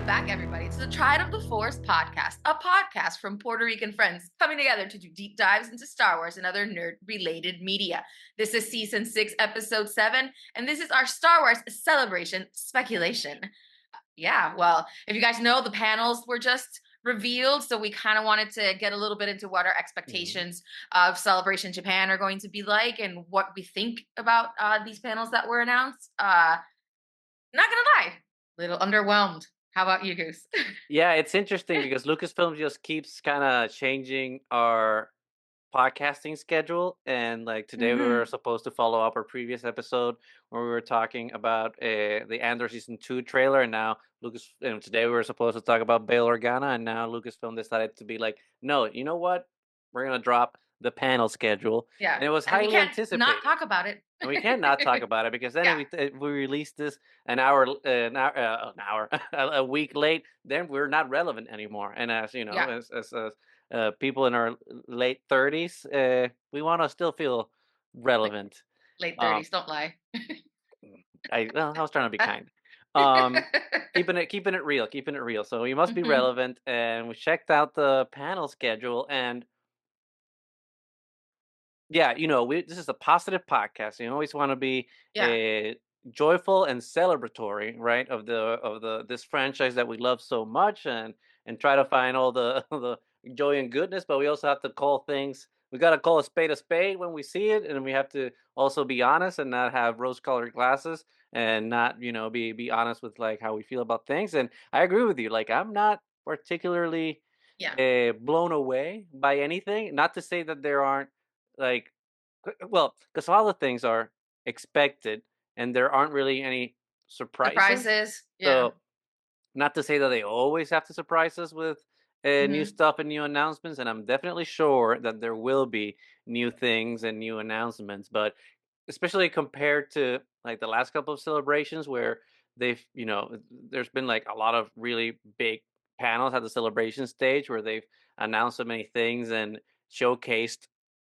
Welcome back, everybody, to the Triad of the Force podcast, a podcast from Puerto Rican friends coming together to do deep dives into Star Wars and other nerd related media. This is season 6, episode 7, and this is our Star Wars celebration speculation. Yeah, well, if you guys know, the panels were just revealed, so we kind of wanted to get a little bit into what our Mhm. expectations of Celebration Japan are going to be like and what we think about these panels that were announced. Not gonna lie, little underwhelmed. How about you, Goose? Yeah, it's interesting because Lucasfilm just keeps kind of changing our podcasting schedule. And like today, we were Hmm. supposed to follow up our previous episode where we were talking about the Andor season 2 trailer, and now And today we were supposed to talk about Bail Organa, and now Lucasfilm decided to be like, no, you know what? We're gonna drop the panel schedule, Yeah, and it was and we highly can't not anticipated. talk about it. And we can't not talk about it because then Yeah, if we release this an hour a week late, then we're not relevant anymore. And as you know, yeah, as people in our late 30s, we want to still feel like relevant. late Um, 30s. Don't lie. I was trying to be kind. Um, keeping it real, keeping it real. So we must be Hmm. relevant, and we checked out the panel schedule, and yeah, this is a positive podcast. You always want to be Yeah, uh, joyful and celebratory, right? Of the this franchise that we love so much, and try to find all the the joy and goodness. But we also have to call things. We got to call a spade when we see it, and we have to also be honest and not have rose-colored glasses, and not be honest with like how we feel about things. And I agree with you. Like I'm not particularly yeah. blown away by anything. Not to say that there aren't like, well, because all the things are expected, and there aren't really any surprises. Surprises. Yeah. So, not to say that they always have to surprise us with new Hmm. stuff and new announcements, and I'm definitely sure that there will be new things and new announcements. But especially compared to like the last couple of celebrations where there's been like a lot of really big panels at the celebration stage where they've announced so many things and showcased,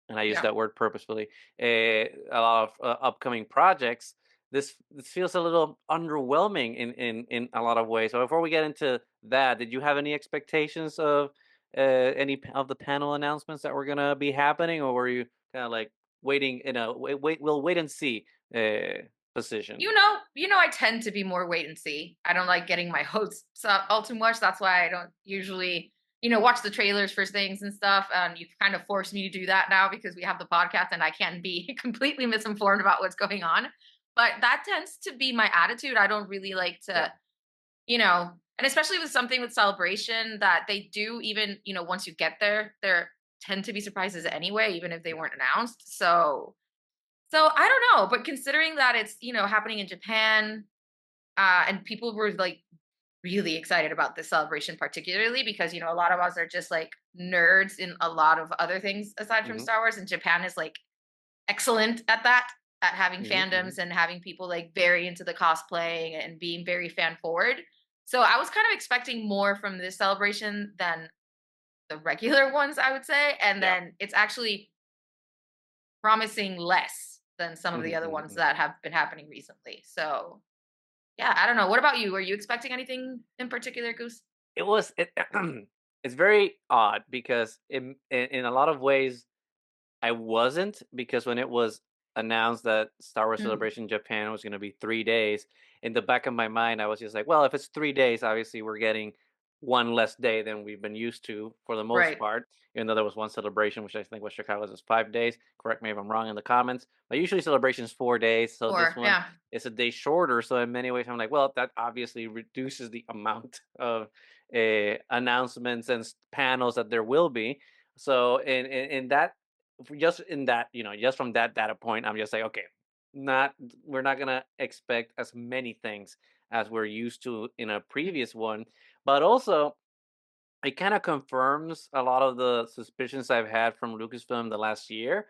and I use Yeah. that word purposefully, a lot of upcoming projects. This feels a little underwhelming in a lot of ways. So before we get into that, did you have any expectations of of the panel announcements that were gonna be happening, or were you kind of like waiting in a we'll wait and see position? I tend to be more wait and see. I don't like getting my hopes up all too much. That's why I don't usually, watch the trailers for things and stuff. And you kind of force me to do that now because we have the podcast and I can't be completely misinformed about what's going on. But that tends to be my attitude. I don't really like Yeah. to, and especially with something with celebration that they do, even, once you get there tend to be surprises anyway, even if they weren't announced. So I don't know, but considering that it's, happening in Japan, and people were like really excited about this celebration, particularly because, a lot of us are just like nerds in a lot of other things aside from Hmm. Star Wars, and Japan is like excellent at that, at having Hmm. Hmm. fandoms and having people like very into the cosplaying and being very fan forward. So I was kind of expecting more from this celebration than the regular ones, I would say. And Yeah. then it's actually promising less than some of Hmm. the other ones Hmm. that have been happening recently. So yeah, I don't know. What about you? Were you expecting anything in particular, Goose? It's very odd because in a lot of ways I wasn't, because when it was announced that Star Wars Mm, Celebration Japan was going to be 3 days, in the back of my mind, I was just like, well, if it's 3 days, obviously we're getting one less day than we've been used to for the most right. part. Even though there was one celebration, which I think was Chicago's, is 5 days. Correct me if I'm wrong in the comments. But usually celebration is 4 days, so this Or one yeah, is a day shorter. So in many ways, I'm like, well, that obviously reduces the amount of announcements and panels that there will be. So in that just in that, just from that data point, I'm just like, okay, not we're not gonna expect as many things as we're used to in a previous one. But also it kind of confirms a lot of the suspicions I've had from Lucasfilm the last year,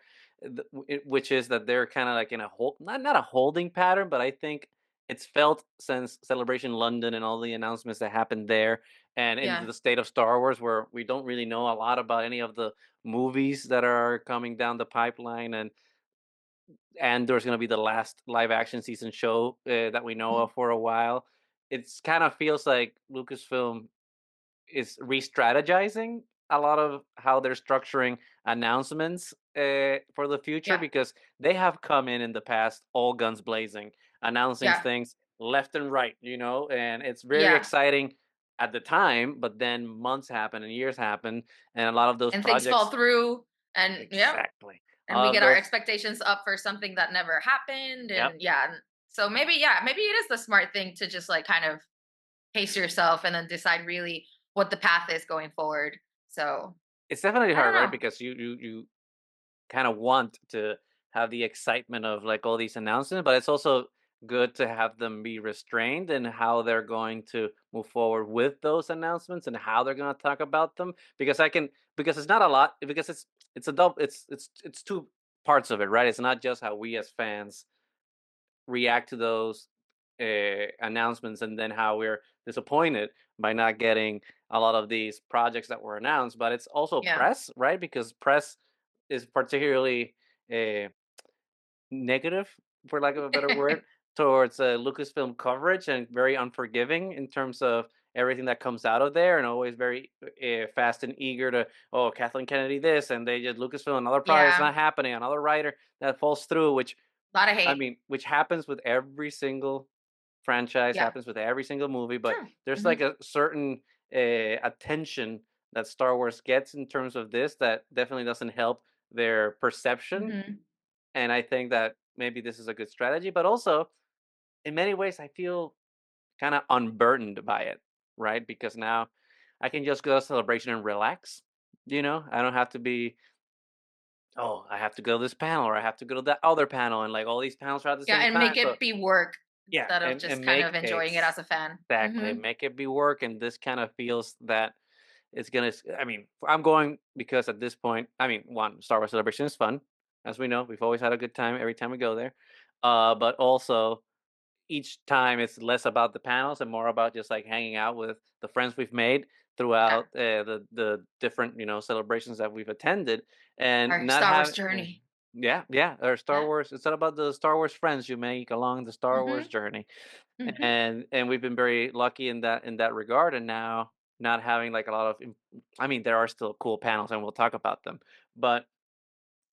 which is that they're kind of like in a hold, not a holding pattern, but I think it's felt since Celebration London and all the announcements that happened there, and in yeah, the state of Star Wars, where we don't really know a lot about any of the movies that are coming down the pipeline, and there's going to be the last live action season show that we know mhm, of for a while. it's kind of feels like Lucasfilm is re-strategizing a lot of how they're structuring announcements for the future, Yeah. because they have come in the past all guns blazing, announcing Yeah. things left and right, and it's very Yeah. exciting at the time. But then months happen and years happen, and a lot of those And things fall projects, through, and yeah, exactly, and we of get our those, expectations up for something that never happened, yep. and yeah, and so maybe, yeah, maybe it is the smart thing to just like kind of pace yourself and then decide really what the path is going forward. So It's definitely I don't hard, right? know. Because you kind of want to have the excitement of like all these announcements, but it's also good to have them be restrained in how they're going to move forward with those announcements and how they're going to talk about them. Because it's not a lot, because it's a double, it's two parts of it, right? It's not just how we as fans react to those announcements, and then how we're disappointed by not getting a lot of these projects that were announced, but it's also Yeah. press, right? Because press is particularly uh, negative, for lack of a better word, towards Lucasfilm coverage, and very unforgiving in terms of everything that comes out of there, and always very fast and eager to, oh, Kathleen Kennedy this, and they just Lucasfilm another project's Yeah. not happening, another writer that falls through, which A lot of I hate. mean, which happens with every single franchise, Yeah. happens with every single movie, but True. there's Hmm. like a certain attention that Star Wars gets in terms of this that definitely doesn't help their perception. Hmm. And I think that maybe this is a good strategy, but also in many ways, I feel kind of unburdened by it, right? Because now I can just go to celebration and relax. I don't have to be, oh, I have to go to this panel or I have to go to that other panel, and like all these panels are at the Yeah, same and time. make So it be work yeah, instead of just and kind make of enjoying it as a fan. exactly, Hmm. make it be work. And this kind of feels that it's gonna. I mean, I'm going because at this point, I mean, one, Star Wars Celebration is fun, as we know. We've always had a good time every time we go there. But also each time it's less about the panels and more about just like hanging out with the friends we've made Yeah, throughout the different celebrations that we've attended, and our not Star Wars have journey. yeah, or Star Yeah. Wars. It's all about the Star Wars friends you make along the Star Wars Hmm. journey, Hmm. and we've been very lucky in that regard. And now not having like a lot of I mean, there are still cool panels and we'll talk about them, but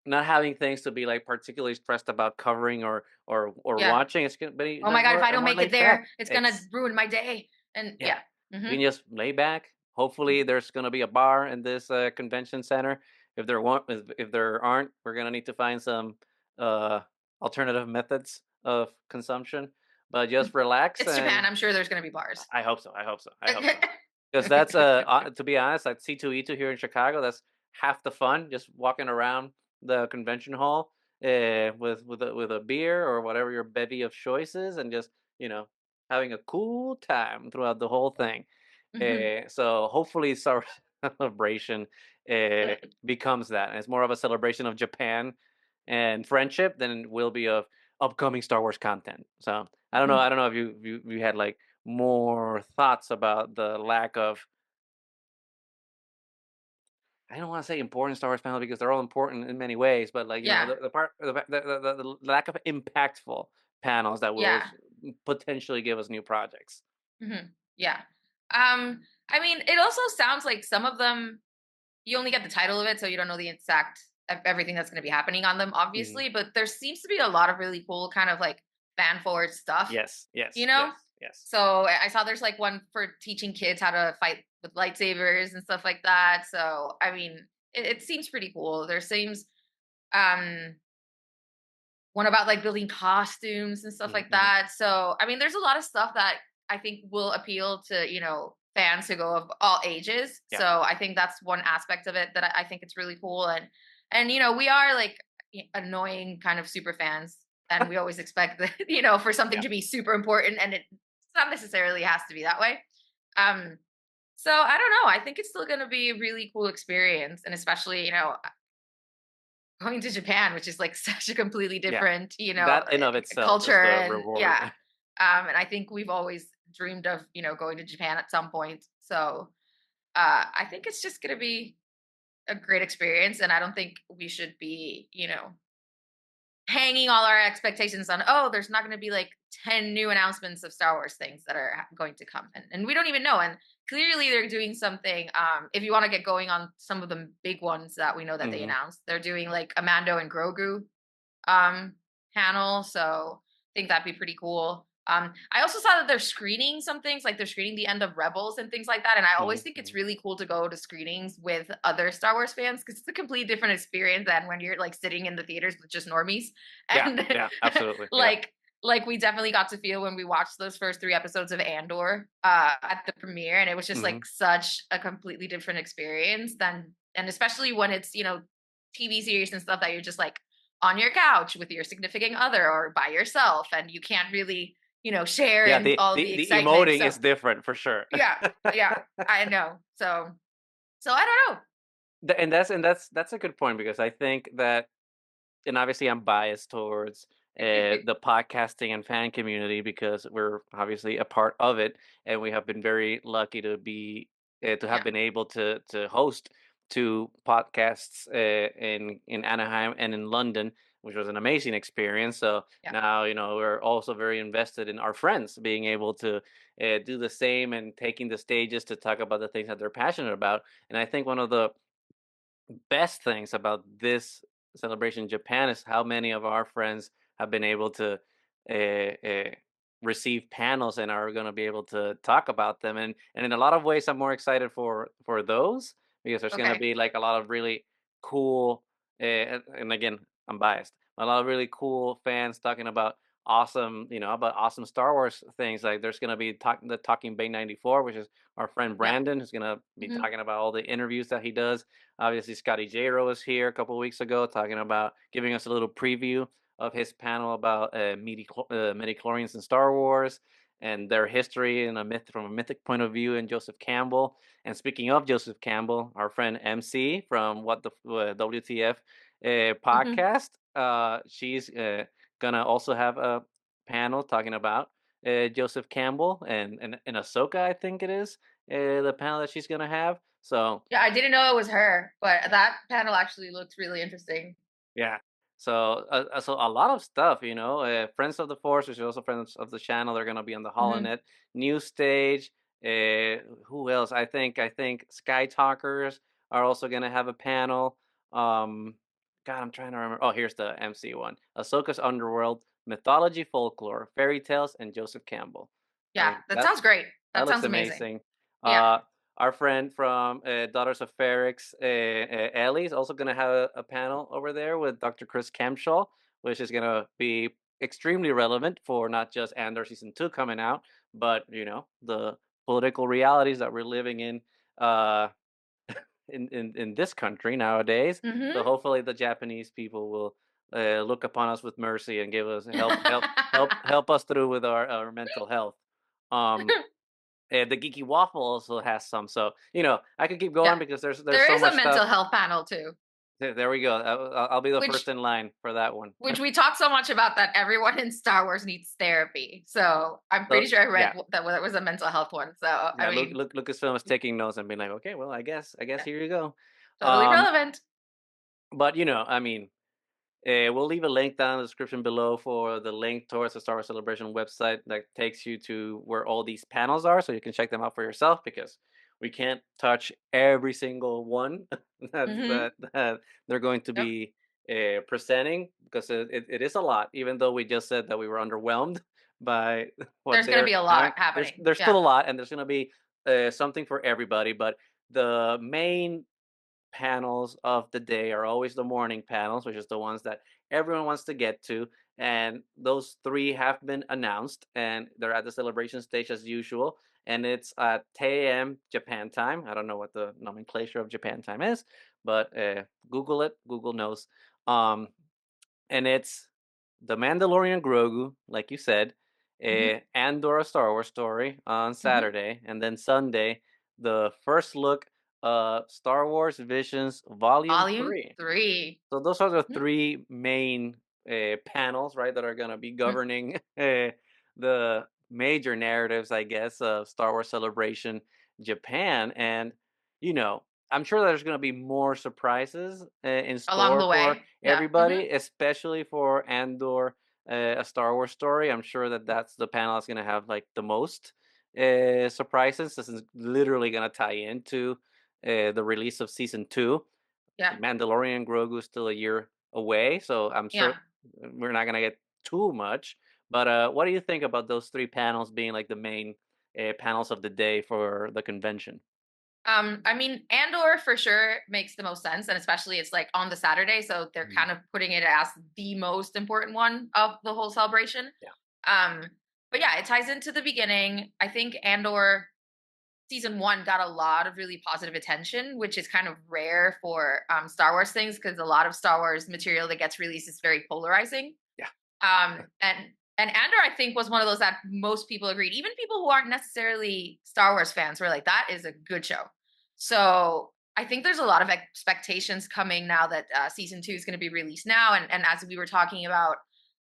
not having things to be like particularly stressed about covering or Yeah. watching, it's gonna be Oh my god, if I a don't more make it laid back. there, it's gonna ruin my day. And Yeah. yeah. We Hmm. can just lay back. Hopefully, there's gonna be a bar in this convention center. If there aren't, we're gonna need to find some uh, alternative methods of consumption. But just relax, It's Japan. and I'm sure there's gonna be bars. I hope so. I hope so. I hope so. Because that's to be honest, like C2E2 here in Chicago, that's half the fun. Just walking around the convention hall with a beer or whatever your bevy of choices, and just you know having a cool time throughout the whole thing. Hmm. So hopefully, Star celebration becomes that. And it's more of a celebration of Japan and friendship than it will be of upcoming Star Wars content. So I don't know. I Hmm. don't know if you had like more thoughts about the lack of. I don't want to say important Star Wars panels because they're all important in many ways, but like Yeah. the part the lack of impactful panels that will Yeah. potentially give us new projects. Hmm. Yeah. I mean, it also sounds like some of them you only get the title of it, so you don't know the exact everything that's going to be happening on them, Mhm. obviously. But there seems to be a lot of really cool kind of like fan forward stuff, Yes, you yes, know. yes, yes. So I saw there's like one for teaching kids how to fight with lightsabers and stuff like that. So I mean, it seems pretty cool. There seems um one about like building costumes and stuff like Mhm. that. So I mean, there's a lot of stuff that I think will appeal to fans who go of all ages. Yeah. So I think that's one aspect of it that I think it's really cool. And we are like annoying kind of super fans, and we always expect that for something Yeah. to be super important, and it's not necessarily has to be that way. Um, so I don't know. I think it's still going to be a really cool experience, and especially going to Japan, which is like such a completely Yeah. different, That in of itself is culture, the and yeah. reward. And I think we've always dreamed of, going to Japan at some point. So I think it's just going to be a great experience, and I don't think we should be, hanging all our expectations on, oh, there's not going to be like 10 new announcements of Star Wars things that are going to come, and we don't even know. And clearly they're doing something. If you want to get going on some of the big ones that we know that they Hmm. announced, they're doing like a Mando and Grogu um panel, so I think that'd be pretty cool. I also saw that they're screening some things, like they're screening the end of Rebels and things like that. And I always Hmm. think it's Hmm. really cool to go to screenings with other Star Wars fans because it's a completely different experience than when you're like sitting in the theaters with just normies. Yeah, And yeah, absolutely. Yeah. like like we definitely got to feel when we watched those first 3 episodes of Andor at the premiere, and it was just Hmm. like such a completely different experience than, and especially when it's, TV series and stuff that you're just like on your couch with your significant other or by yourself, and you can't really, share Yeah, in the all of the the the excitement. emoting So is different for sure. yeah, yeah, I know. So I don't know. And that's a good point because I think that, and obviously I'm biased towards the podcasting and fan community because we're obviously a part of it, and we have been very lucky to have Yeah, been able to host two podcasts in Anaheim and in London, which was an amazing experience. So yeah. now we're also very invested in our friends being able to do the same and taking the stages to talk about the things that they're passionate about. And I think one of the best things about this celebration in Japan is how many of our friends have been able to receive panels and are going to be able to talk about them. And in a lot of ways, I'm more excited for those because there's going to Okay. be like a lot of really cool. And again, I'm biased. A lot of really cool fans talking about about awesome Star Wars things. Like there's going to be the Talking Bay 94, which is our friend Yeah. Brandon, who's going to be Hmm. talking about all the interviews that he does. Obviously, Scotty J. was here a couple of weeks ago talking about giving us a little preview of his panel about midi-chlorians in Star Wars and their history and a myth from a mythic point of view, and Joseph Campbell. And speaking of Joseph Campbell, our friend MC from What the WTF Hmm. podcast, she's gonna also have a panel talking about Joseph Campbell and Ahsoka, I think it is the panel that she's gonna have. So Yeah, I didn't know it was her, but that panel actually looked really interesting. yeah. So a lot of stuff, Friends of the Force, which is also friends of the channel, they're gonna be on the Hmm. Holonet new stage. Who else? I think Sky Talkers are also gonna have a panel. Um, God, I'm trying to remember. Oh, here's the MC one: Ahsoka's Underworld, mythology, folklore, fairy tales, and Joseph Campbell. I Yeah, mean, that that sounds great. that That looks sounds amazing. amazing. Yeah. Uh, our friend from Daughters of Ferrix, Ellie, is also going to have a panel over there with Dr. Chris Camshaw, which is going to be extremely relevant for not just Andor season 2 coming out, but the political realities that we're living uh, in this country nowadays. So Hmm. hopefully the Japanese people will look upon us with mercy and give us help us through with our mental health. Um, the Geeky Waffle also has some. So, I could keep Yeah. going because there's There so is a much stuff. mental health panel too, There we go. I'll be the first which in line for that one. which we talk so much about that everyone in Star Wars needs therapy. So I'm pretty So sure I read yeah, that was a mental health one. So yeah. I mean, Lucasfilm is taking notes and being like, okay, well, I guess yeah, here you go. totally Um, relevant. but I mean, we'll leave a link down in the description below for the link towards the Star Wars Celebration website that takes you to where all these panels are, so you can check them out for yourself because we can't touch every single one Hmm. that they're going to Yep. be presenting because it is a lot. Even though we just said that we were underwhelmed by what There's going to be they're a having, lot there's happening. there's Yeah. still a lot, and there's going to be something for everybody. But the main panels of the day are always the morning panels, which is the ones that everyone wants to get to. And those three have been announced, and they're at the celebration stage as usual. And it's at 10 a.m. Japan time. I don't know what the nomenclature of Japan time is, but Google it. Google knows. Um, and it's The Mandalorian Grogu, like you said, Hmm. Andor a Star Wars story on Hmm. Saturday, and then Sunday, the first look Star Wars Visions Volume Volume 3. 3. So those are the Mhm. three main panels, right, that are going to be Mhm. governing the major narratives, I guess, of Star Wars Celebration Japan. And, you know, I'm sure there's gonna be more surprises in Along store the for way. Yeah. everybody, especially for Andor, a Star Wars story. I'm sure that that's the panel that's gonna have like the most surprises. This is literally gonna tie into the release of season two. Yeah. Mandalorian Grogu is still a year away, so I'm sure Yeah. we're not gonna get too much. But what do you think about those three panels being like the main panels of the day for the convention? I mean, Andor for sure makes the most sense, and especially it's like on the Saturday, so they're Mhm. kind of putting it as the most important one of the whole celebration. Yeah. Um, but yeah, it ties into the beginning. I think Andor season one got a lot of really positive attention, which is kind of rare for Star Wars things because a lot of Star Wars material that gets released is very polarizing. Yeah. And Andor, I think, was one of those that most people agreed. Even people who aren't necessarily Star Wars fans were like, "That is a good show." So I think there's a lot of expectations coming now that season two is going to be released now, and as we were talking about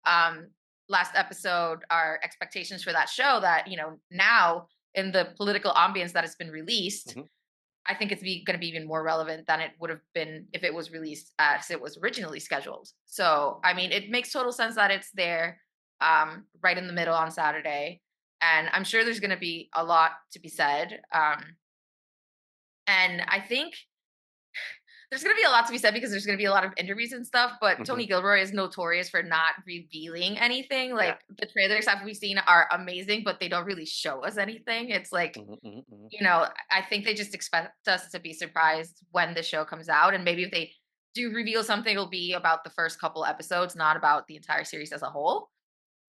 um, last episode, our expectations for that show. That now in the political ambience that has been released, Mhm. I think it's going to be even more relevant than it would have been if it was released as it was originally scheduled. So, I mean, it makes total sense that it's there right in the middle on Saturday. And I'm sure there's going to be a lot to be said. And I think there's going to be a lot to be said because there's going to be a lot of interviews and stuff. But Mhm. Tony Gilroy is notorious for not revealing anything. Yeah. Like the trailers that we've seen are amazing, but they don't really show us anything. It's like, Mhm, mhm, mhm. I think they just expect us to be surprised when the show comes out. And maybe if they do reveal something, it'll be about the first couple episodes, not about the entire series as a whole.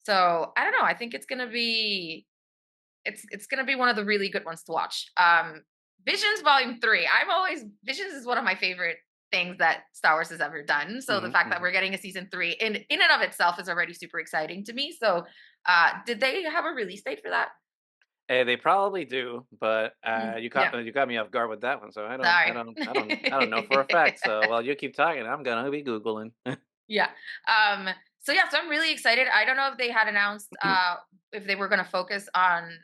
So I don't know. I think it's gonna be one of the really good ones to watch. Visions Volume 3. I'm always Visions is one of my favorite things that Star Wars has ever done. So the Mhm, fact that mhm. we're getting a season three in and of itself is already super exciting to me. So did they have a release date for that? They probably do, but Yeah. you got me off guard with that one. So Sorry. I don't know for a fact. So while you keep talking, I'm gonna be googling. Yeah. So yeah, so I'm really excited. I don't know if they had announced if they were going to focus on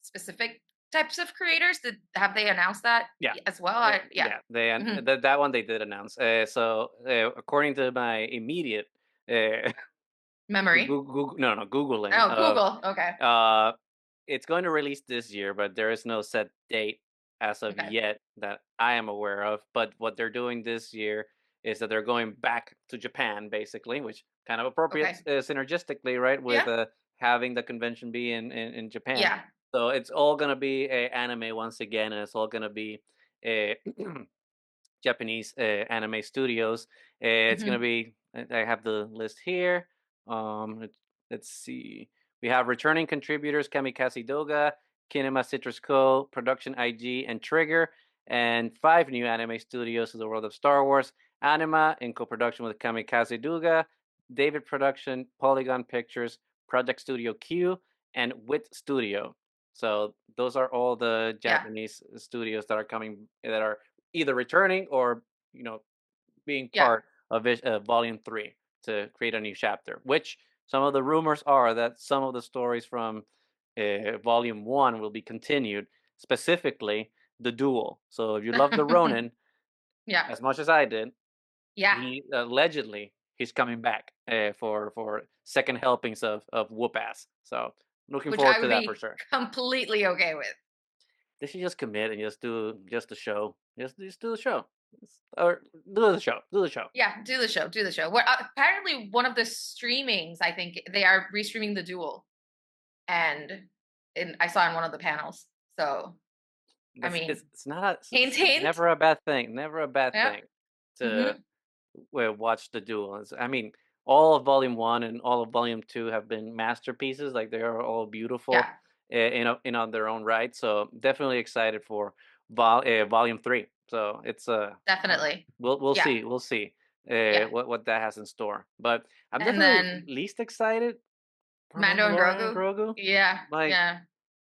specific types of creators. Have they announced that Yeah. as well? Yeah. Yeah, they Hmm. that one they did announce. According to my immediate uh, Memory. Googling Oh, of Google. Okay. uh, it's going to release this year, but there is no set date as of Okay. yet that I am aware of. But what they're doing this year is that they're going back to Japan, basically, which kind of appropriate Okay. synergistically, right, with Yeah. having the convention be in Japan. Yeah. So it's all gonna be anime once again, and it's all gonna be uh, Japanese anime studios. It's gonna Hmm. be. I have the list here. Let's see. We have returning contributors Kamikaze Doga, Kinema Citrus Co., Production IG, and Trigger, and five new anime studios in the world of Star Wars. Anima in co-production with Kamikaze Duga, David Production, Polygon Pictures, Project Studio Q, and Wit Studio. So those are all the Yeah. Japanese studios that are coming that are either returning or you know being Yeah. part of volume 3 to create a new chapter, which some of the rumors are that some of the stories from volume 1 will be continued, specifically the duel. So if you love the Ronin Yeah. as much as I did, Yeah. he allegedly he's coming back for second helpings of whoop ass. So looking Which forward I to would that for be sure. completely okay with. They should just commit and just do just the show. Just do the show. Or do the show. Do the show. Yeah, do the show. Do the show. What apparently one of the streamings, I think they are restreaming the duel, and I saw in one of the panels. So I That's mean, it's not a hint, it's hint. never a bad thing. Never a bad Yeah. thing to Hmm. watch the duel. I mean, all of volume 1 and all of volume 2 have been masterpieces. Like they are all beautiful Yeah, in on their own right. So definitely excited for volume 3. So it's definitely. we'll Yeah, see yeah. what that has in store. But I'm And definitely then least excited for Mando and Mandalorian and Grogu. Grogu. Yeah, Like yeah,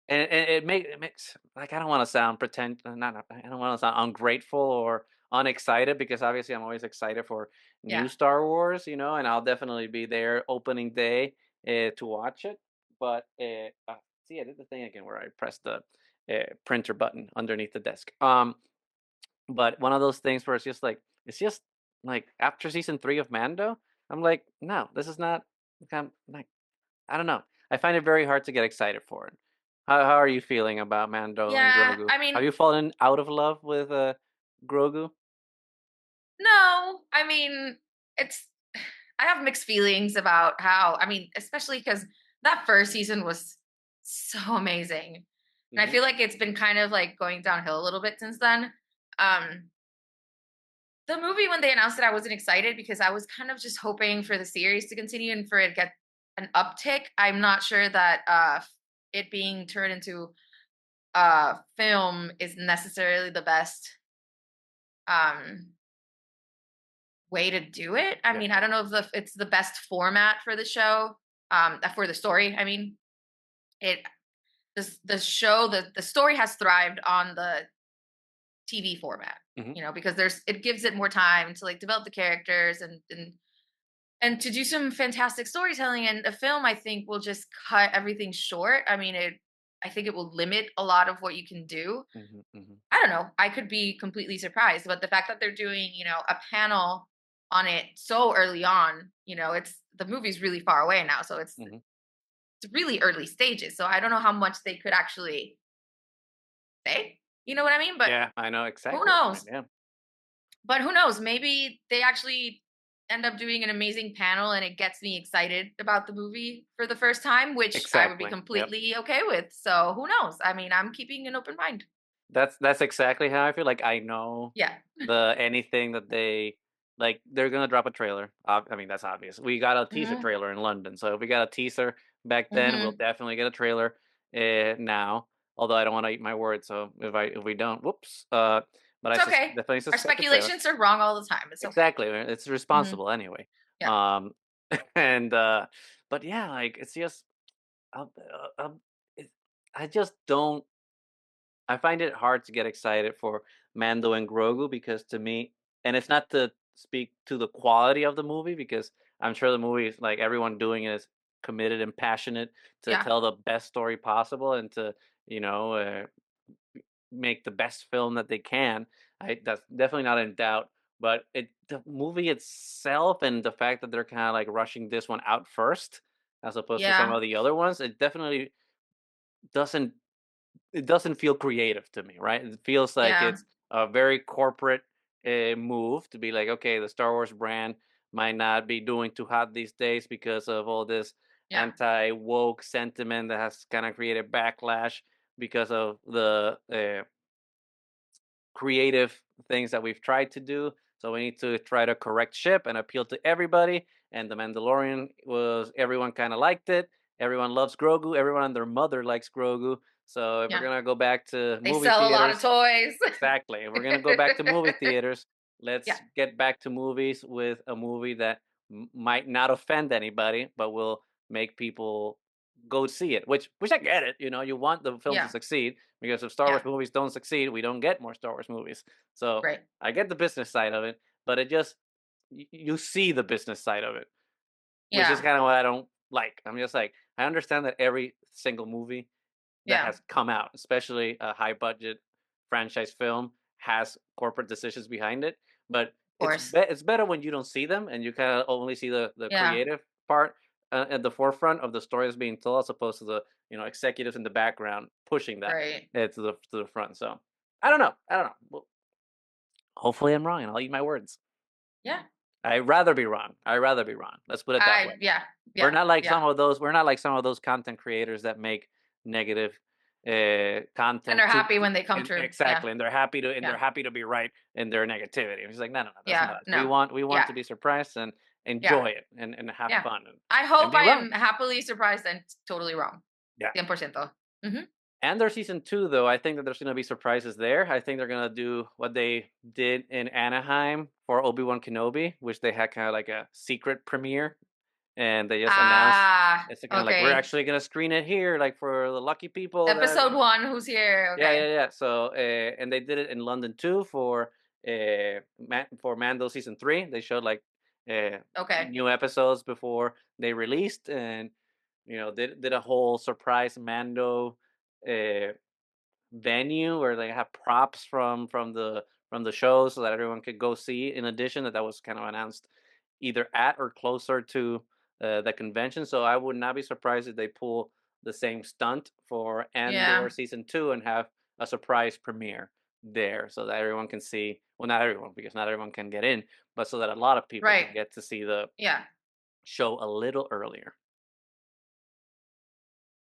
and it makes like I don't want to sound not I don't want to sound ungrateful or unexcited because obviously I'm always excited for new yeah. Star Wars, and I'll definitely be there opening day to watch it. But see, I did the thing again where I pressed the printer button underneath the desk. But one of those things where it's just like after season 3 of Mando, I'm like, no, this is not. Like, I don't know. I find it very hard to get excited for it. How are you feeling about Mando and Yeah, Grogu? I Have mean, you fallen out of love with Grogu? no, I mean, it's I have mixed feelings about how, I mean, especially because that first season was so amazing. And I Hmm. feel like it's been kind of like going downhill a little bit since then. Um, the movie, when they announced it, I wasn't excited because I was kind of just hoping for the series to continue and for it to get an uptick. I'm not sure that it being turned into film is necessarily the best um way to do it. I Yeah. mean, I don't know if it's the best format for the show, for the story. I mean, it the show the story has thrived on the TV format, Hmm. because it gives it more time to like develop the characters and to do some fantastic storytelling. And a film, I think, will just cut everything short. I mean, I think it will limit a lot of what you can do. Hmm. Hmm. I don't know. I could be completely surprised, but the fact that they're doing, a panel on it so early on, it's the movie's really far away now, so Hmm. it's really early stages. So I don't know how much they could actually say. You know what I mean? But Yeah, I know who exactly what you mean. knows? Yeah, But who knows? Maybe they actually end up doing an amazing panel and it gets me excited about the movie for the first time, which I would be exactly. Yep. completely okay with. So who knows? I mean, I'm keeping an open mind. That's exactly how I feel. Like I know Yeah. anything that they're gonna drop a trailer. I mean that's obvious. We got a teaser Hmm. trailer in London, so if we got a teaser back then, we'll Hmm. definitely get a trailer now. Although I don't want to eat my word, so if we don't, whoops. But It's okay. definitely Our suspect a trailer. speculations are wrong all the time. It's okay. Exactly, it's Hmm. responsible anyway. Yeah. Um, and but yeah, like it's just um, it, I just don't. I find it hard to get excited for Mando and Grogu because to me, and it's not to speak to the quality of the movie because I'm sure the movie is like everyone doing it is committed and passionate to Yeah. tell the best story possible and to you know make the best film that they can. That's definitely not in doubt. But the movie itself and the fact that they're kind of like rushing this one out first as opposed to some Yeah. of the other ones, it definitely doesn't feel creative to me, right? It feels like Yeah. it's a very corporate move to be like, okay, the Star Wars brand might not be doing too hot these days because of all this Yeah. anti woke sentiment that has kind of created backlash because of the creative things that we've tried to do. So we need to try to correct ship and appeal to everybody. And the Mandalorian was everyone kind of liked it. Everyone loves Grogu. Everyone and their mother likes Grogu. So if we're Yeah. gonna go back to They movie sell a lot of theaters, toys. exactly. If we're gonna go back to movie theaters, Yeah. let's get back to movies with a movie that might not offend anybody, but will make people go see it. Which I get it. You know, you want the film to Yeah. succeed because if Star Wars Yeah. movies don't succeed, we don't get more Star Wars movies. So Right. I get the business side of it, but it just you see the business side of it, which is Yeah. kind of what I don't like. I'm just like I understand that every single movie that Yeah. has come out, especially a high budget franchise film, has corporate decisions behind it. But Of course. it's better when you don't see them and you kind of only see the Yeah. creative part at the forefront of the story that's being told, as opposed to the executives in the background pushing that Right. to the front. So I don't know. I don't know. Well, hopefully I'm wrong, and I'll eat my words. Yeah. I'd rather be wrong. I'd rather be wrong. Let's put it that way. Yeah. We're Yeah. not like Yeah. some of those we're not like some of those content creators that make negative, And content they're happy to when they come and true. Yeah. exactly, and they're Yeah. happy to be right in their negativity. It's like, "No, no, no, that's not Yeah. us. No. We want Yeah. to be surprised and Yeah. enjoy it and have Yeah. fun I and hope be I wrong." am happily surprised and totally wrong. Yeah. 100%. Mm-hmm. And their season 2, though, I think that there's gonna be surprises there. I think they're gonna do what they did in Anaheim for Obi-Wan Kenobi, which they had kinda like a secret premiere and they just announced Ah, it's kind of like we're okay. actually gonna screen it here, like for the lucky people that. Episode one, who's here? Yeah, yeah, Okay. yeah. So and they did it in London too for for Mando season 3. They showed like uh, Okay. new episodes before they released, and did a whole surprise Mando uh, venue where they have props from the from the show so that everyone could go see. In addition, that was kind of announced either at or closer to the convention. So I would not be surprised if they pull the same stunt for Andor Yeah. season 2 and have a surprise premiere there so that everyone can see. Well, not everyone, because not everyone can get in, but so that a lot of people Right. can get to see the Yeah. show a little earlier.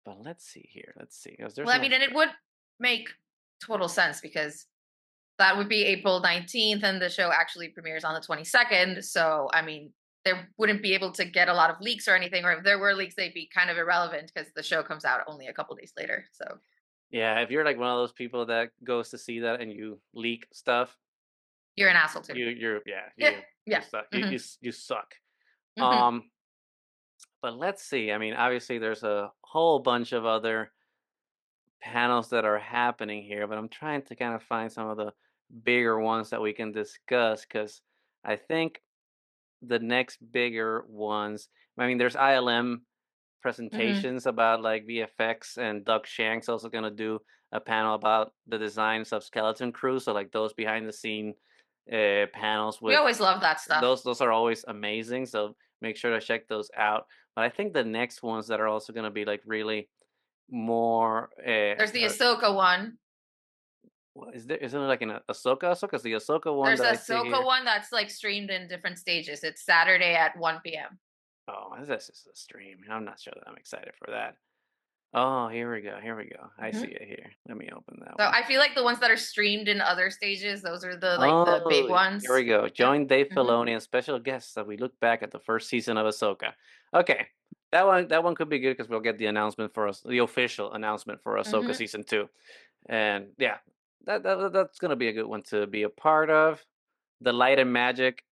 But let's see here. Let's see, because there's Well, a I lot mean, of and it stuff. would make total sense because that would be April 19th, and the show actually premieres on the 22nd. So, I mean, there wouldn't be able to get a lot of leaks or anything, or if there were leaks, they'd be kind of irrelevant because the show comes out only a couple days later. So, Yeah, if you're like one of those people that goes to see that and you leak stuff, you're an asshole too. you're yeah, Yeah. you Yeah. suck. Hmm. You suck. Hmm. Um, but let's see. I mean, obviously there's a whole bunch of other panels that are happening here, but I'm trying to kind of find some of the bigger ones that we can discuss because I think the next bigger ones. I mean, there's ILM Hmm. presentations about like VFX, and Doug Shank's also gonna do a panel about the designs of Skeleton Crew. So like those behind the scene panels We with always love that stuff. those are always amazing. So make sure to check those out. But I think the next ones that are also gonna be like really more There's the Ahsoka one. what is there isn't it like an Ahsoka? Ahsoka's the Ahsoka one There's that a I see Ahsoka here. one that's like streamed in different stages. It's Saturday at 1 p.m. Oh, that's just a stream. I'm not sure that I'm excited for that. Oh, here we go. Here we go. I see Hmm. it here. Let me open that So one. I feel like the ones that are streamed in other stages, those are the big Oh, here ones. we go. Yeah. Join Dave Hmm. Filoni and special guests as we look back at the first season of Ahsoka. Okay, that one could be good because we'll get the announcement for us, the official announcement for Ahsoka Hmm. season 2, and yeah, that's gonna be a good one to be a part of. The Light and Magic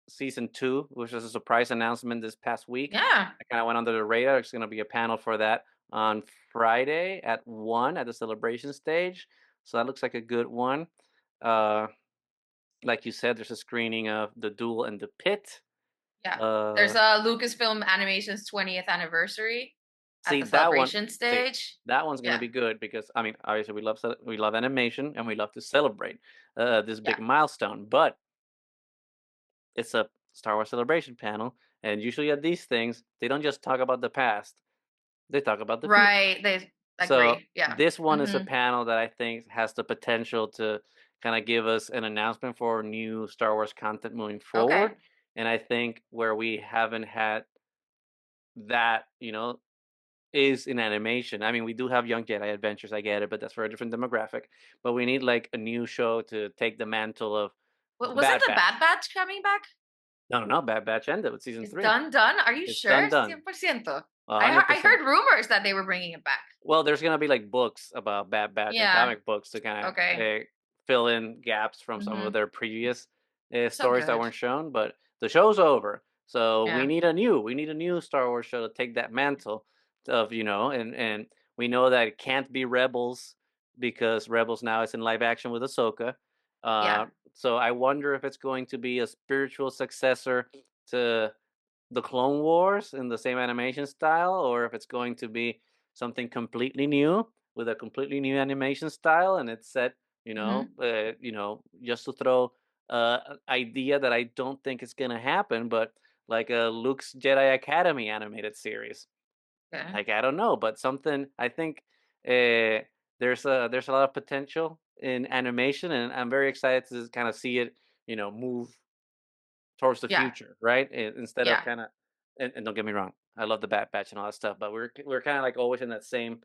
season 2, which was a surprise announcement this past week. Yeah. I kind of went under the radar. It's gonna be a panel for that on Friday at 1 at the celebration stage. So that looks like a good one. Uh, like you said, there's a screening of The Duel and The Pit. Yeah. There's Uh, a Lucasfilm Animation's 20th anniversary at see the that one. celebration See stage. that one's gonna Yeah. be good because I mean, obviously we love animation and we love to celebrate this Yeah. big milestone. But it's a Star Wars Celebration panel, and usually at these things, they don't just talk about the past; they talk about the future. Right. They So agree. Yeah. this one is a Hmm. panel that I think has the potential to kind of give us an announcement for new Star Wars content moving Okay. forward. And I think where we haven't had that, is in animation. I mean, we do have Young Jedi Adventures, I get it, but that's for a different demographic. But we need like a new show to take the mantle of the Wasn't Bad the Batch. Bad Batch coming back? No, no, no, Bad Batch ended with season It's three. done? Are you It's sure? done, done, 100%. a hundred I percent. heard rumors that they were bringing it back. Well, there's gonna be like books about Bad Batch and Yeah. comic books to kind of Okay. fill in gaps from some of Hmm. their previous So stories that good. weren't shown. But the show's over, so Yeah. we need a new Star Wars show to take that mantle of and we know that it can't be Rebels because Rebels now is in live action with Ahsoka. Yeah. Uh, so I wonder if it's going to be a spiritual successor to the Clone Wars in the same animation style, or if it's going to be something completely new with a completely new animation style, and it's set, Hmm. just to throw an idea that I don't think is going to happen, but like a Luke's Jedi Academy animated series. Okay. Like I don't know, but something I think uh, there's a lot of potential in animation, and I'm very excited to kind of see it, move towards the Yeah. future, right? Instead of Yeah. kind of, and don't get me wrong, I love the Bat Batch and all that stuff, but we're kind of like always in that same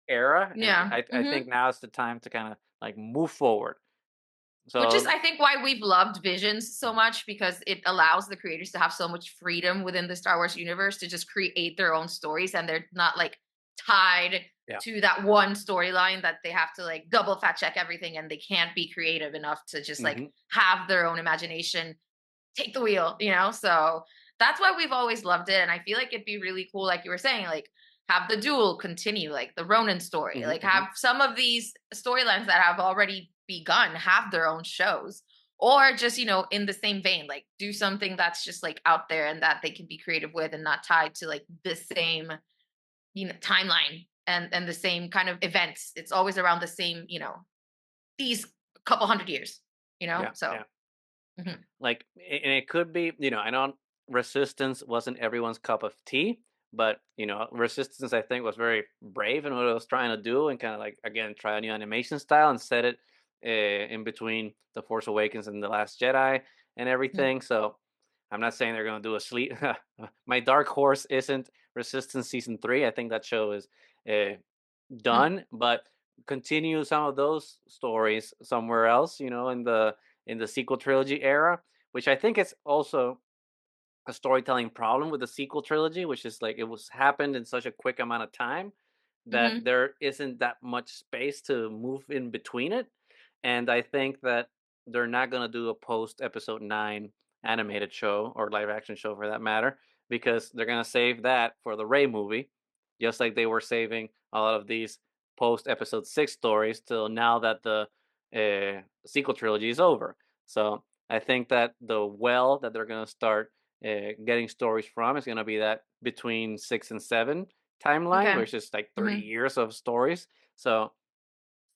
era, and Yeah. I Hmm. think now is the time to kind of like move forward. Which is, So, I think, why we've loved Visions so much because it allows the creators to have so much freedom within the Star Wars universe to just create their own stories and they're not like tied yeah, to that one storyline that they have to like double fact check everything and they can't be creative enough to just like hmm, have their own imagination take the wheel. So that's why we've always loved it. And I feel like it'd be really cool, like you were saying, like have the duel continue, like the Ronin story, hmm, like hmm, have some of these storylines that have already begun have their own shows. Or just, in the same vein, like do something that's just like out there and that they can be creative with and not tied to like the same, timeline and the same kind of events. It's always around the same, these couple hundred years. you know? Yeah, So, yeah. mhm, Like, and it could be, I know Resistance wasn't everyone's cup of tea, but Resistance I think was very brave in what it was trying to do, and kind of like again try a new animation style and set it in between the Force Awakens and the Last Jedi and mhm, everything. So I'm not saying they're gonna do a sleep. My dark horse isn't Resistance season 3. I think that show is uh, mhm, done, but continue some of those stories somewhere else, in the sequel trilogy era, which I think is also a storytelling problem with the sequel trilogy, which is like it was happened in such a quick amount of time that mhm, there isn't that much space to move in between it. And I think that they're not going to do a post episode 9 animated show or live action show for that matter, because they're going to save that for the Ray movie, just like they were saving a lot of these post episode 6 stories till now that the sequel trilogy is over. So I think that the well that they're going to start getting stories from is going to be that between 6 and 7 timeline, okay, where it's just like 30 mhm. years of stories. So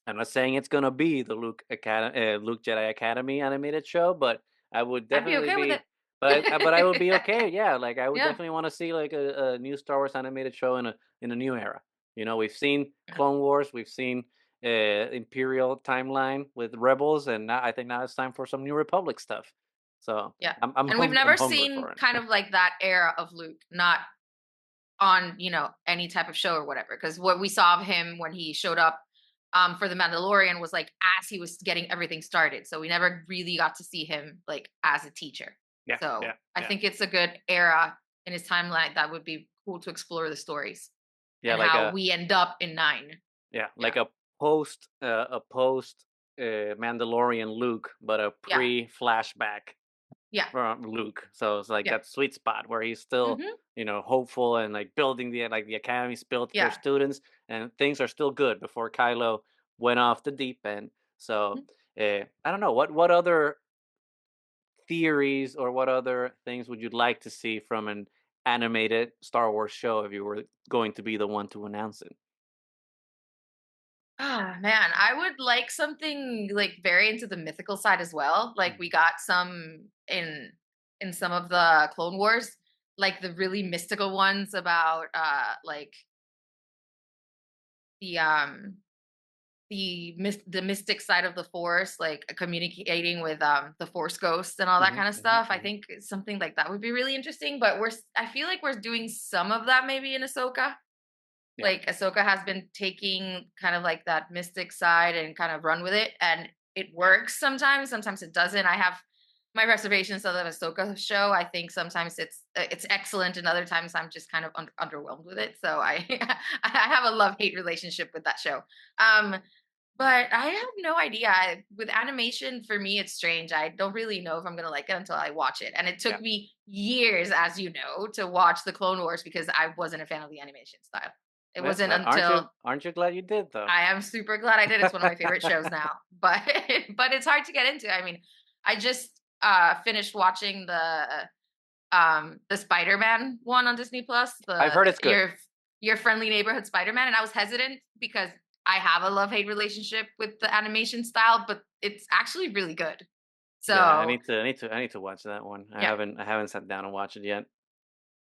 I'm not saying it's gonna be the Luke Jedi Academy animated show, but I would I'd be definitely okay with be. it. But I would be okay. Yeah, like I would Yeah, definitely want to see like a new Star Wars animated show in a new era. We've seen yeah, Clone Wars, we've seen Imperial timeline with Rebels, and now I think now it's time for some New Republic stuff. So yeah, I'm and we've I'm never hungry seen for it. kind of like that era of Luke, not on, any type of show or whatever, because what we saw of him when he showed up, for The Mandalorian was, like, as he was getting everything started, so we never really got to see him, like, as a teacher. Yeah, So, yeah, I yeah, think it's a good era in his timeline that would be cool to explore the stories yeah. and Like how a we end up in 9. Yeah, Yeah, like a post Mandalorian Luke, but a yeah, pre flashback yeah, from Luke. So it's like yeah, that sweet spot where he's still, mhm, hopeful and like building the academy's built their yeah, students, and things are still good before Kylo went off the deep end. So mhm. I don't know what other theories or what other things would you like to see from an animated Star Wars show if you were going to be the one to announce it. Ah, man, I would like something like very into the mythical side as well. Like we Mhm. got some in some of the Clone Wars, like the really mystical ones about like the um the mystic side of the force, like communicating with the force ghosts and all that Mhm, kind of mhm, stuff. I mhm. think something like that would be really interesting, but I feel like we're doing some of that maybe in Ahsoka. Yeah. Like Ahsoka has been taking kind of like that mystic side and kind of run with it, and it works sometimes. Sometimes it doesn't. I have my reservations of the Ahsoka show. I think sometimes it's excellent, and other times I'm just kind of underwhelmed with it. So I I have a love hate relationship with that show. Um, but I have no idea. With animation, for me, it's strange. I don't really know if I'm gonna like it until I watch it. And it Yeah. took me years, as you know, to watch the Clone Wars because I wasn't a fan of the animation style. It Yeah, wasn't but aren't you until aren't you glad you did though? I am super glad I did. It's one of my favorite shows now. But but it's hard to get into. I mean, I just finished watching the Spider-Man one on Disney Plus, I've heard it's good. your friendly neighborhood Spider-Man, and I was hesitant because I have a love-hate relationship with the animation style, but it's actually really good. Yeah, So, I need to watch that one. yeah. I haven't sat down and watched it yet.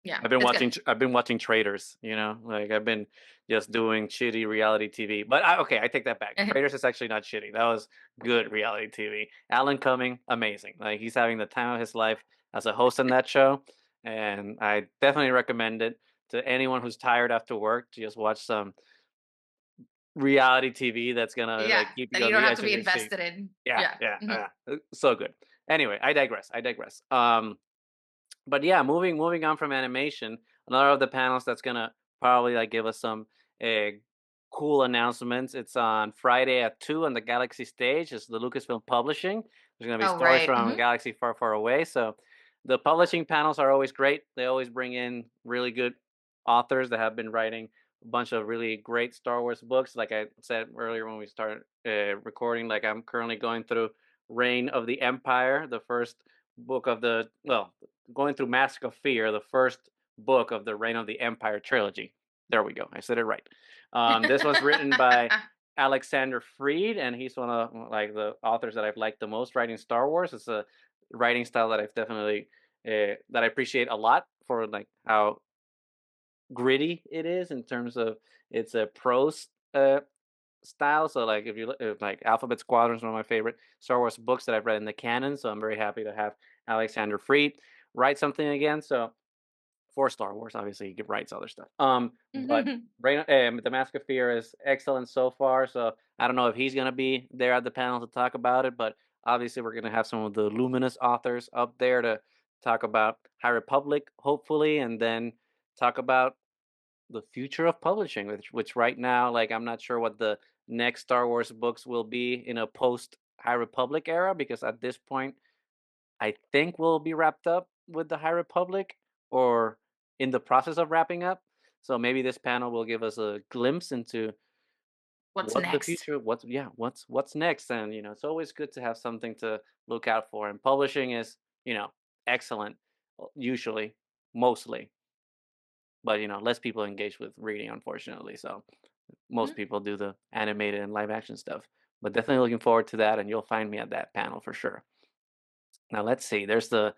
Yeah, I've been it's good. watching I've been watching Traders, like I've been just doing shitty reality TV. But okay, I take that back. Traders is actually not shitty. That was good reality TV. Alan Cumming, amazing. Like he's having the time of his life as a host on that show, and I definitely recommend it to anyone who's tired after work to just watch some reality TV that's gonna Yeah, like keep that you you on don't the have to edge of be your seat. invested in. Yeah, Yeah. yeah, Mhm. yeah. So good. Anyway, I digress. I digress. But yeah, moving on from animation, another of the panels that's gonna probably like give us some uh, cool announcements. It's on Friday at 2 on the Galaxy stage. It's the Lucasfilm Publishing. There's gonna be Oh, stories right. from a Mhm. galaxy far, far away. So the publishing panels are always great. They always bring in really good authors that have been writing a bunch of really great Star Wars books. Like I said earlier when we started recording, like I'm currently going through Reign of the Empire, the first book of the going through Mask of Fear, the first book of the Reign of the Empire trilogy. There we go. I said it right. This one's written by Alexander Freed, and he's one of like the authors that I've liked the most writing Star Wars. It's a writing style that I've definitely that I appreciate a lot for like how gritty it is in terms of it's a prose style. So like if you look like Alphabet Squadron is one of my favorite Star Wars books that I've read in the canon. So I'm very happy to have Alexander Freed write something again. So for Star Wars, obviously he writes other stuff. But the Mask of Fear is excellent so far. So I don't know if he's gonna be there at the panel to talk about it, but obviously we're gonna have some of the luminous authors up there to talk about High Republic, hopefully, and then talk about the future of publishing, which right now, like I'm not sure what the next Star Wars books will be in a post High Republic era, because at this point I think we'll be wrapped up with the High Republic or in the process of wrapping up. So maybe this panel will give us a glimpse into What's what the next? future, what's next. And it's always good to have something to look out for. And publishing is, excellent, usually, mostly. But less people engage with reading, unfortunately. So most Mhm. people do the animated and live action stuff. But definitely looking forward to that, and you'll find me at that panel for sure. Now let's see. There's a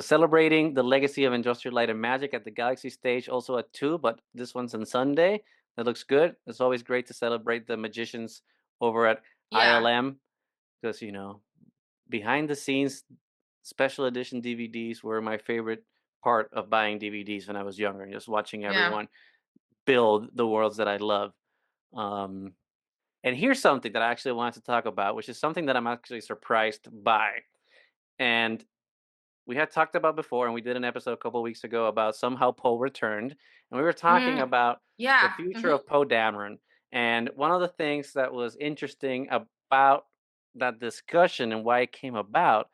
celebrating the legacy of industrial light and magic at the Galaxy stage, also at 2, but this one's on Sunday. That looks good. It's always great to celebrate the magicians over at Yeah, ILM because behind the scenes special edition DVDs were my favorite part of buying DVDs when I was younger, and just watching yeah. everyone build the worlds that I love. Um, and here's something that I actually wanted to talk about, which is something that I'm actually surprised by. And we had talked about before, and we did an episode a couple weeks ago about somehow Poe returned, and we were talking Mhm. about the Yeah. future Mhm. of Poe Dameron. And one of the things that was interesting about that discussion and why it came about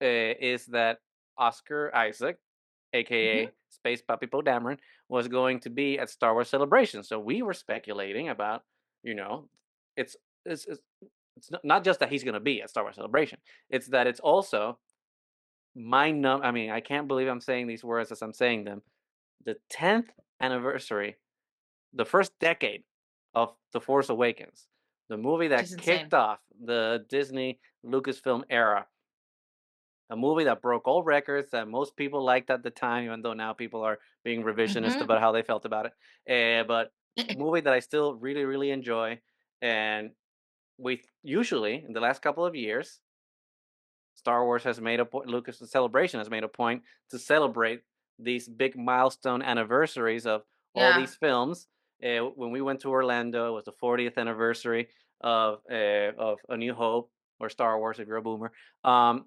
is that Oscar Isaac, Mhm. aka Space Puppy Poe Dameron, was going to be at Star Wars Celebration. So we were speculating about, you know, it's it's not just that he's going to be at Star Wars Celebration. It's that it's also I mean, I can't believe I'm saying these words as I'm saying them. The 10th anniversary, the first decade of The Force Awakens, the movie Which is that kicked insane. off the Disney Lucasfilm era, a movie that broke all records that most people liked at the time, even though now people are being revisionist Mhm. about how they felt about it. But movie that I still really, really enjoy. And we usually in the last couple of years, Star Wars has made a point. Lucas Celebration has made a point to celebrate these big milestone anniversaries of all Yeah. these films. When we went to Orlando, it was the 40th anniversary of A New Hope or Star Wars, if you're a boomer. Uh,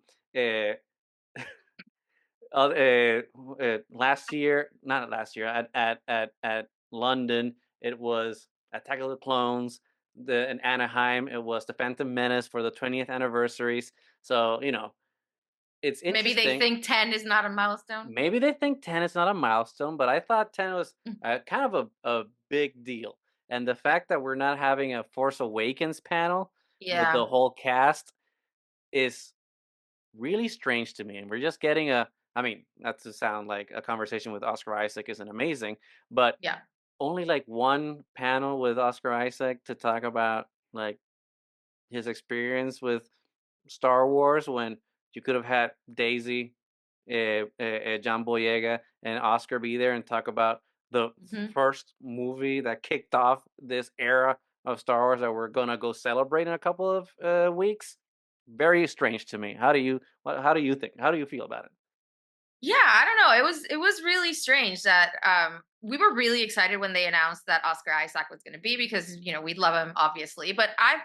Last year, not last year, at London, it was Attack of the Clones. In Anaheim, it was the Phantom Menace for the 20th anniversaries. So it's Maybe they interesting. think 10 is not a milestone. Maybe they think 10 is not a milestone, but I thought 10 was Mm. kind of a big deal. And the fact that we're not having a Force Awakens panel with the Yeah. whole cast is really strange to me. And we're just getting I mean, not to sound like a conversation with Oscar Isaac isn't amazing, but Yeah. only like one panel with Oscar Isaac to talk about like his experience with Star Wars when you could have had Daisy, John Boyega, and Oscar be there and talk about the Mhm. first movie that kicked off this era of Star Wars that we're gonna go celebrate in a couple of weeks. Very strange to me. How do you think? How do you feel about it? Yeah, I don't know. It was really strange that we were really excited when they announced that Oscar Isaac was going to be because we love him obviously, but I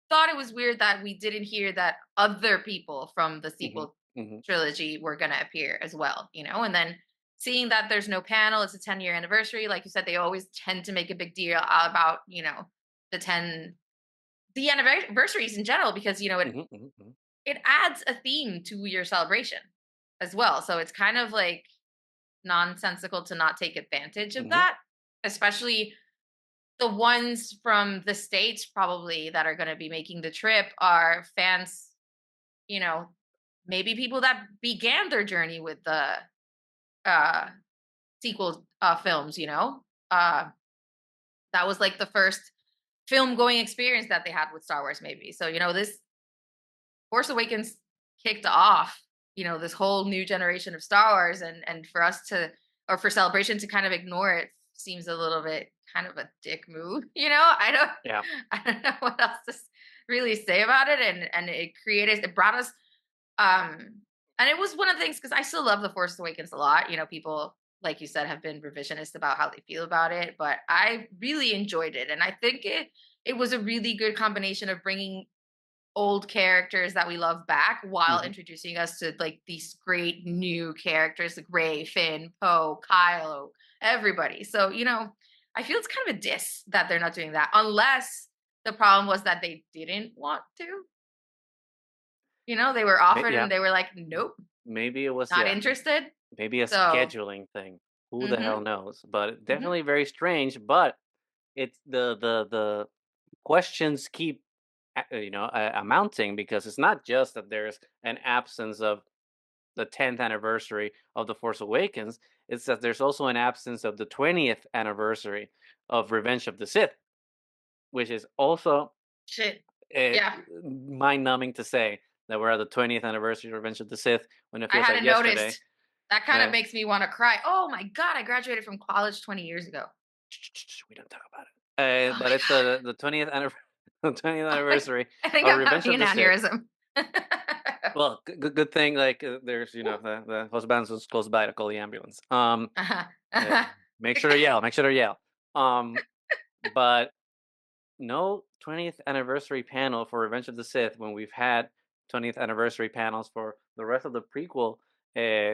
thought it was weird that we didn't hear that other people from the Hmm. sequel Hmm. trilogy were going to appear as well. And then seeing that there's no panel, it's a 10-year anniversary. Like you said, they always tend to make a big deal about the 10 the anniversaries in general because it Hmm. Hmm. Hmm. it adds a theme to your celebration as well. So it's kind of like nonsensical to not take advantage of Hmm. that, especially the ones from the States probably that are going to be making the trip are fans, you know, maybe people that began their journey with the uh sequel films. That was like the first film going experience that they had with Star Wars, maybe. So, this Force Awakens kicked off, this whole new generation of Star Wars, and for us to, or for Celebration to kind of ignore it seems a little bit kind of a dick move. I don't Yeah. I don't know what else to really say about it, and it brought us, um and it was one of the things, because I still love The Force Awakens a lot. People, like you said, have been revisionist about how they feel about it, but I really enjoyed it, and I think it was a really good combination of bringing old characters that we love back while Mhm. introducing us to like these great new characters like Ray, Finn, Poe, Kylo, everybody. So, I feel it's kind of a diss that they're not doing that, unless the problem was that they didn't want to. They were offered Yeah. and they were like, nope, Maybe it was, not yeah, interested. maybe a So, scheduling thing. Who the hell mhm, knows? But mhm. definitely very strange. But it's the questions keep amounting, because it's not just that there's an absence of the 10th anniversary of The Force Awakens. It's that there's also an absence of the 20th anniversary of Revenge of the Sith, which is also Shit. uh, Yeah. mind numbing to say that we're at the 20th anniversary of Revenge of the Sith when it I feels like hadn't yesterday. noticed. That kind of Uh, makes me want to cry. Oh my God, I graduated from college 20 years ago. we don't talk about it. Oh But my it's God. the 20th the 20th Oh my, anniversary I think of I'm Revenge having of an the Sith. aneurysm. Well, good thing, like, there's, Woo. the husbands was close by to call the ambulance. Uh-huh. Uh, Uh-huh. make sure to yell. Make sure to yell. Um, but no 20th anniversary panel for Revenge of the Sith when we've had 20th anniversary panels for the rest of the prequel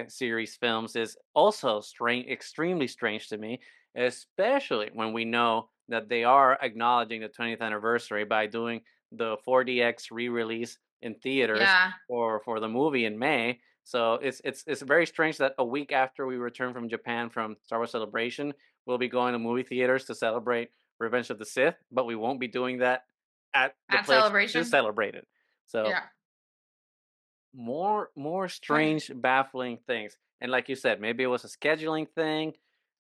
series films is also strange, extremely strange to me, especially when we know that they are acknowledging the 20th anniversary by doing the 4DX re-release in theaters Yeah. for the movie in May. So it's very strange that a week after we return from Japan from Star Wars Celebration, we'll be going to movie theaters to celebrate Revenge of the Sith, but we won't be doing that at the At place to celebration. celebrate it. So Yeah. more strange, baffling things. And like you said, maybe it was a scheduling thing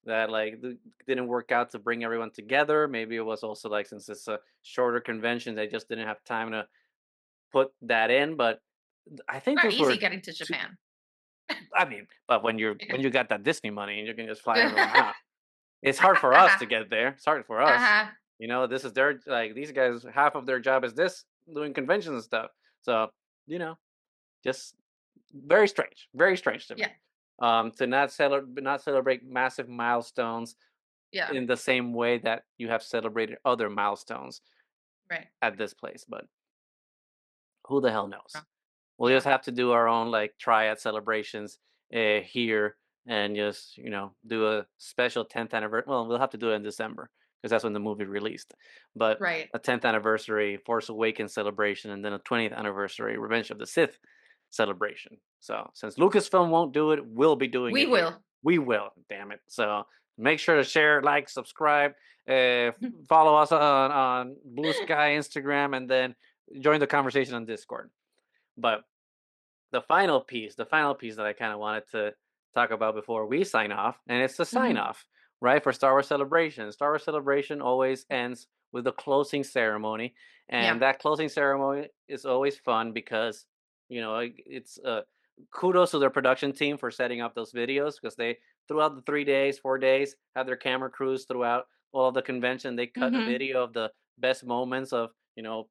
that like didn't work out to bring everyone together. Maybe it was also like, since it's a shorter convention, they just didn't have time to put that in. But I think Not those easy were getting to two. Japan. I mean, but when Yeah. you got that Disney money and you can just fly everyone out, it's hard for us to get there. It's hard for us. Uh-huh. This is their, like, these guys, half of their job is this, doing conventions and stuff. So, you know, just very strange to Yeah. me. To not celebrate massive milestones Yeah. in the same way that you have celebrated other milestones Right. at this place. But who the hell knows? Uh, We'll just Yeah. have to do our own like triad celebrations here, and just do a special 10th anniversary. Well, we'll have to do it in December because that's when the movie released. But Right. a 10th anniversary Force Awakens celebration, and then a 20th anniversary Revenge of the Sith celebration. So since Lucasfilm won't do it, we'll be doing We it here. will. We will, damn it. So make sure to share, like, subscribe, follow us on Blue Sky, Instagram, and then join the conversation on Discord. But the final piece that I kind of wanted to talk about before we sign off, and it's the sign Mhm. off, right? For Star Wars Celebration. Star Wars Celebration always ends with a closing ceremony, Yeah. and that closing ceremony is always fun because it's kudos to their production team for setting up those videos, because they, throughout the 3 days, 4 days, have their camera crews throughout all of the convention. They cut a Mhm. video of the best moments of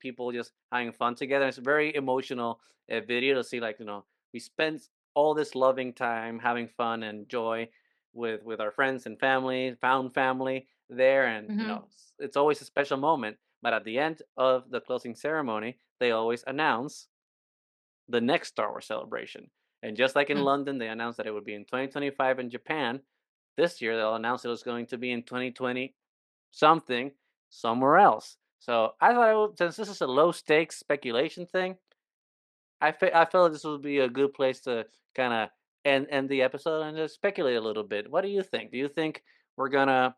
people just having fun together. It's a very emotional video to see, like, we spent all this loving time having fun and joy with our friends and family, found family there, and Mhm. it's always a special moment. But at the end of the closing ceremony, they always announce the next Star Wars celebration. And just like in Mm. London, they announced that it would be in 2025 in Japan. This year, they'll announce it was going to be in 2020 something somewhere else. So I thought, since this is a low stakes speculation thing, I feel this would be a good place to kind of end the episode and just speculate a little bit. What do you think? Do you think we're gonna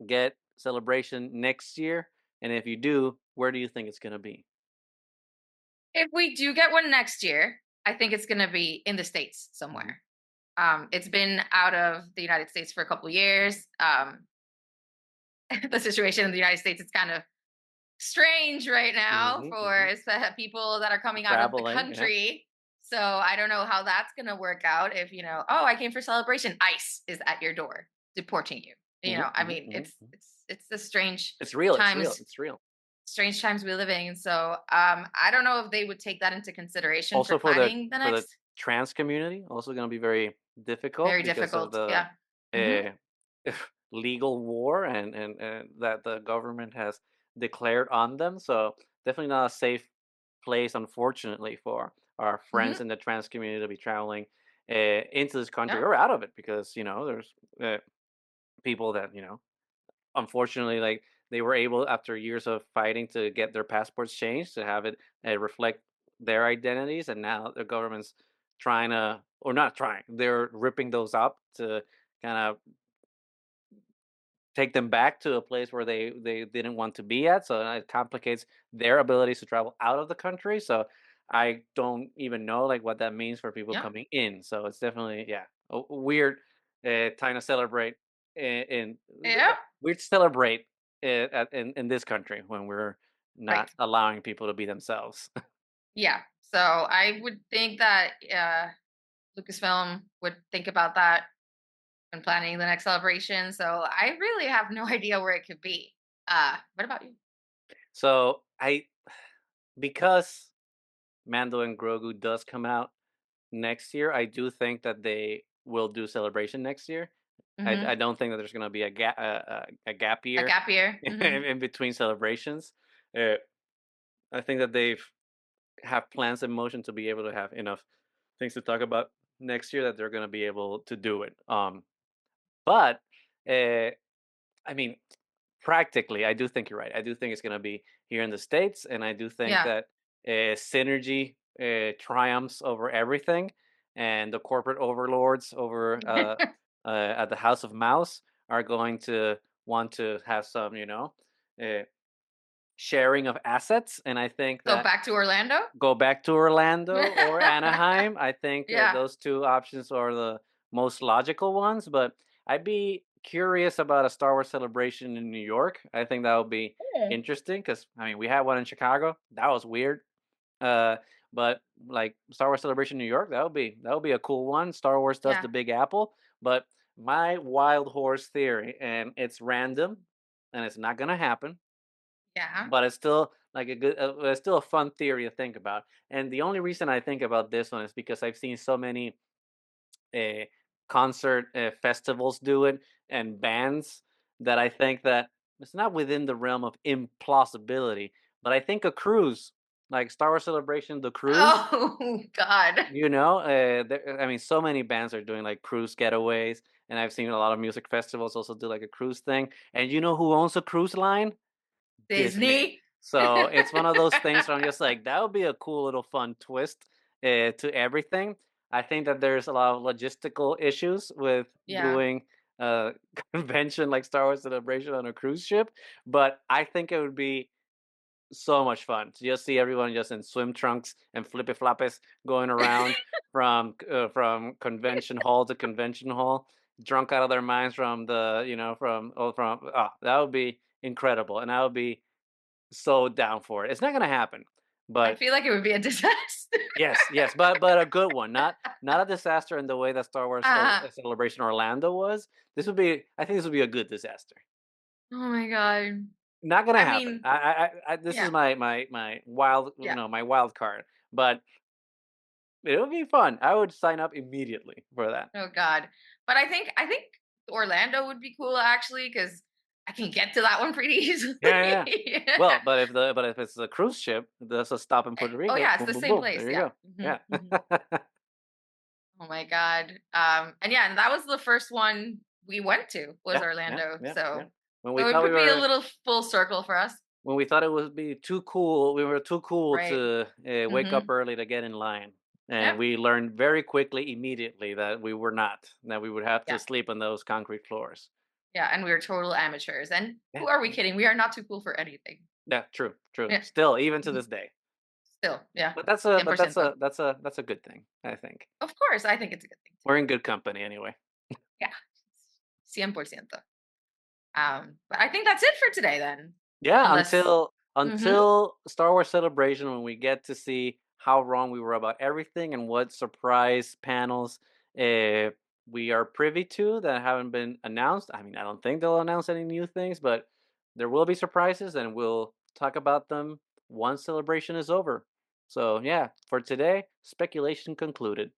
get celebration next year? And if you do, where do you think it's gonna be? If we do get one next year, I think it's going to be in the States Mhm. somewhere. It's been out of the United States for a couple years. The situation in the United States, it's kind of strange right now Mhm, for mhm. people that are coming out of the Traveling, yeah. country. So I don't know how that's going to work out if, oh, I came for celebration. ICE is at your door deporting you. Mhm, I mhm, mean, mhm, it's mhm. it's the strange It's real, it's real, times it's real. strange times we live in. So I don't know if they would take that into consideration for Also planning the for the next. trans community, also gonna be very difficult Very because of difficult. the, Yeah. Hmm. uh, legal war and that the government has declared on them, so definitely not a safe place, unfortunately, for our friends Hmm. in the trans community to be traveling, into this country Yeah. or out of it because, there's, people that, unfortunately, like, they were able, after years of fighting, to get their passports changed to have it, reflect their identities, and now the government's trying to, or not trying, they're ripping those up to kinda take them back to a place where they didn't want to be at, so it complicates their abilities to travel out of the country, so I don't even know, like, what that means for people Yeah. coming in, so it's definitely, yeah, a weird, time to celebrate in Yeah. weird to celebrate in this country when we're not Right. allowing people to be themselves. Yeah. So I would think that Lucasfilm would think about that when planning the next celebration. So I really have no idea where it could be. What about you? So, because Mando and Grogu does come out next year, I do think that they will do Celebration next year. I Hmm. don't think that there's gonna be a gap A year gap year. Hmm. in between celebrations. Uh, I think that they've have plans in motion to be able to have enough things to talk about next year that they're gonna be able to do it. But, uh, I mean, practically, I do think you're right. I do think it's gonna be here in the States, and I do think Yeah. that, synergy, triumphs over everything, and the corporate overlords over, at the House of Mouse are going to want to have some, uh, sharing of assets, and I think So that back to Orlando. go back to Orlando or Anaheim. I think, Yeah. those 2 options are the most logical ones, but I'd be curious about a Star Wars celebration in New York. I think that would be Yeah. interesting because, I mean, we had one in Chicago. That was weird. Uh, but, like, Star Wars celebration in New York, that would be a cool one. Star Wars does Yeah. the Big Apple, but my wild horse theory, and it's random, and it's not gonna happen, Yeah. but it's still like it's still a fun theory to think about. And the only reason I think about this one is because I've seen so many uh, concert festivals do it and bands that I think that it's not within the realm of implausibility. But I think a cruise, like Star Wars Celebration, the cruise. Oh God. I mean, so many bands are doing like cruise getaways, and I've seen a lot of music festivals also do like a cruise thing. And you know who owns a cruise line? Disney. Disney. So it's one of those things where I'm just like, that would be a cool little fun twist to everything. I think that there's a lot of logistical issues with Yeah. doing a convention like Star Wars Celebration on a cruise ship, but I think it would be so much fun to just see everyone just in swim trunks and flippy floppers going around from convention hall to convention hall, drunk out of their minds from the that would be incredible, and I would be so down for it. It's not gonna happen, I but feel like it would be a disaster. yes, yes, but a good one, not a disaster in the way that Star Wars uh, Celebration Orlando was. I think this would be a good disaster. oh my God. Not gonna I happen. mean, This is yeah. my wild, Yeah. my wild card, but it would be fun. I would sign up immediately for that. Oh God. But I think Orlando would be cool actually because I can get to that one pretty easily. Yeah, yeah, yeah. Well, Yeah. but if it's a cruise ship, there's a stop in Puerto Oh Rico. yeah, it's Boom, the boom, same boom. place. There you Yeah. go. Hmm. Yeah. Hmm. Oh my God. And yeah, and that was the first one we went to was Yeah, yeah, Orlando. yeah, yeah. So When we so it thought we would be a were little full circle for us. when we thought it would be too cool, we were too cool Right. to wake up Mm-hmm. early to get in line. And Yep. we learned very quickly, immediately, that we were not, that we would have to Yeah. sleep on those concrete floors. Yeah. And we were total amateurs. And Yeah, who are we yeah, kidding? We are not too cool for anything. yeah, true, true. Yeah. Still, even to Mhm. this day. Still, yeah. But that's a but that's 100%. a that's a that's a good thing, I think. Of course, I think it's a good thing too. We're in good company anyway. Yeah. 100%. But I think that's it for today then. Yeah, Unless, Mhm. until Star Wars Celebration, when we get to see how wrong we were about everything and what surprise panels uh, we are privy to that haven't been announced. I mean, I don't think they'll announce any new things, but there will be surprises, and we'll talk about them once Celebration is over. So, yeah, for today, speculation concluded.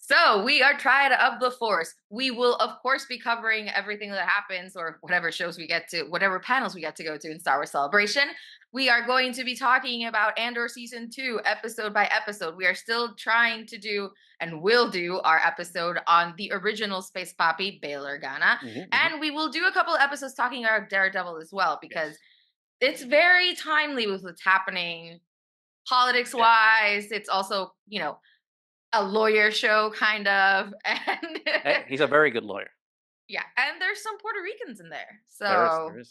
So we are Triad of the Force. We will, of course, be covering everything that happens, or whatever shows we get to, whatever panels we get to go to in Star Wars Celebration. We are going to be talking about Andor season 2, episode by episode. We are still trying to do and will do our episode on the original Space Poppy, Bail Organa, Hmm, hmm. and we will do a couple of episodes talking about Daredevil as well because Yes. it's very timely with what's happening politics Yeah. wise. It's also, a lawyer show kind of, and Hey, he's a very good lawyer. yeah, and there's some Puerto Ricans in there. There is. There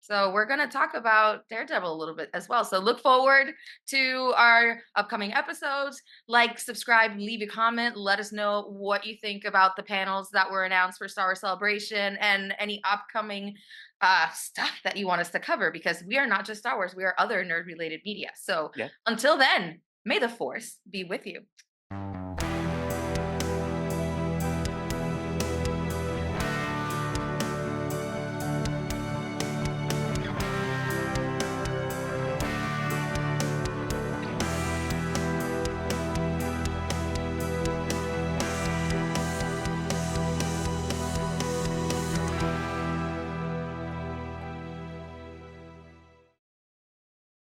So is. we're going to talk about Daredevil a little bit as well. So look forward to our upcoming episodes. Like, subscribe, leave a comment, let us know what you think about the panels that were announced for Star Wars Celebration and any upcoming stuff that you want us to cover, because we are not just Star Wars, we are other nerd related media. So Yeah. until then, may the force be with you.